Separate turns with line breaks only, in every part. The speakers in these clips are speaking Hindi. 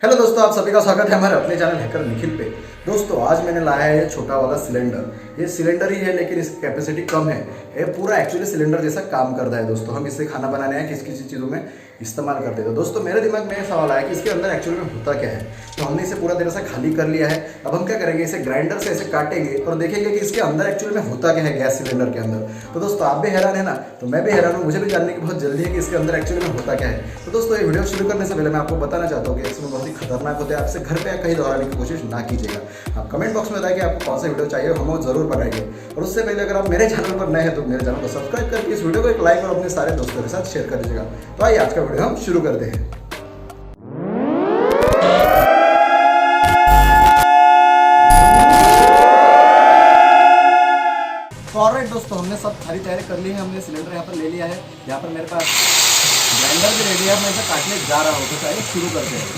हेलो दोस्तों, आप सभी का स्वागत है हमारे अपने चैनल हैकर निखिल पे। दोस्तों आज मैंने लाया है ये छोटा वाला सिलेंडर। ये सिलेंडर ही है लेकिन इसकी कैपेसिटी कम है। ये पूरा एक्चुअली सिलेंडर जैसा काम करता है दोस्तों। हम इससे खाना बनाने या किस किसी चीज़ों में इस्तेमाल करते हैं। तो दोस्तों मेरे दिमाग में ये सवाल आया कि इसके अंदर एक्चुअली में होता क्या है। तो हमने इसे पूरा तरह से खाली कर लिया है। अब हम क्या करेंगे, इसे ग्राइंडर से ऐसे काटेंगे और देखेंगे कि इसके अंदर एक्चुअली में होता क्या है गैस सिलेंडर के अंदर। तो दोस्तों आप भी हैरान है ना, तो मैं भी हैरान हूँ। मुझे भी जानने की बहुत जल्दी है कि इसके अंदर एक्चुअली में होता क्या है। तो दोस्तों ये वीडियो शुरू करने से पहले मैं आपको बताना चाहता हूँ कि इसमें बहुत ही खतरनाक होते हैं। आपसे घर पे कहीं दोहराने की कोशिश ना कीजिएगा। आप कमेंट बॉक्स में बताइए कि आपको कौन सा वीडियो चाहिए, हम वो जरूर बनाएंगे। और उससे पहले अगर आप मेरे चैनल पर नए हैं तो मेरे चैनल को सब्सक्राइब करके इस वीडियो को एक लाइक और अपने सारे दोस्तों के साथ शेयर कर दीजिएगा। तो आइए आज का वीडियो हम शुरू करते हैं। तो ऑलराइट दोस्तों, हमने सब सारी तैयारी कर ली है। हमने सिलेंडर यहाँ पर ले लिया है। यहाँ पर मेरे पास ग्राइंडर भी रेडी है। मैं इसे काटने जा रहा हूँ। तो चलिए शुरू करते हैं।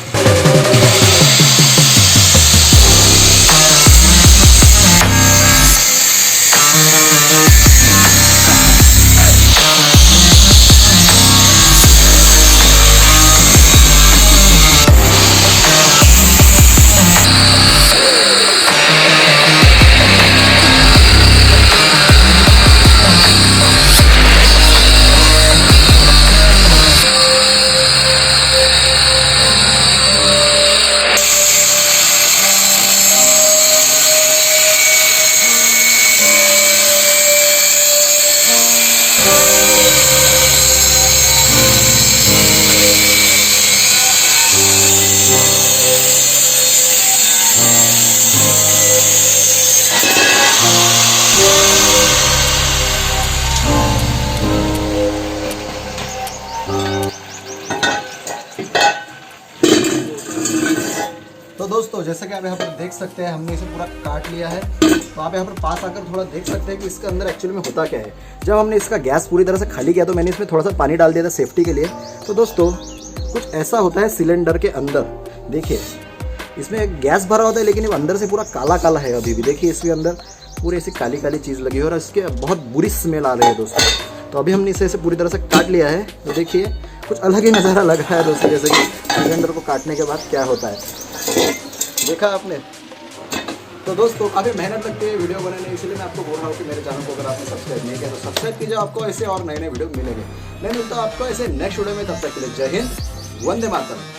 तो दोस्तों जैसे कि आप यहाँ पर देख सकते हैं, हमने इसे पूरा काट लिया है। तो आप यहाँ पर पास आकर थोड़ा देख सकते हैं कि इसके अंदर एक्चुअली में होता क्या है। जब हमने इसका गैस पूरी तरह से खाली किया तो मैंने इसमें थोड़ा सा पानी डाल दिया था सेफ्टी के लिए। तो दोस्तों कुछ ऐसा होता है सिलेंडर के अंदर। देखिए इसमें गैस भरा होता है लेकिन ये अंदर से पूरा काला काला है। अभी भी देखिए इसके अंदर पूरी ऐसी काली काली चीज़ लगी है और इसके बहुत बुरी स्मेल आ रही है दोस्तों। तो अभी हमने इसे पूरी तरह से काट लिया है। तो देखिए कुछ अलग ही नज़ारा लग रहा है दोस्तों, जैसे कि सिलेंडर को काटने के बाद क्या होता है। देखा आपने। तो दोस्तों काफ़ी मेहनत लगती है वीडियो बनाने, इसलिए मैं आपको बोल रहा हूँ कि मेरे चैनल को अगर आपने सब्सक्राइब नहीं किया तो सब्सक्राइब कीजिए। आपको ऐसे और नए नए वीडियो मिलेंगे। मैं मिलता हूँ आपको ऐसे नेक्स्ट वीडियो में। तब तक के लिए जय हिंद, वंदे मातरम।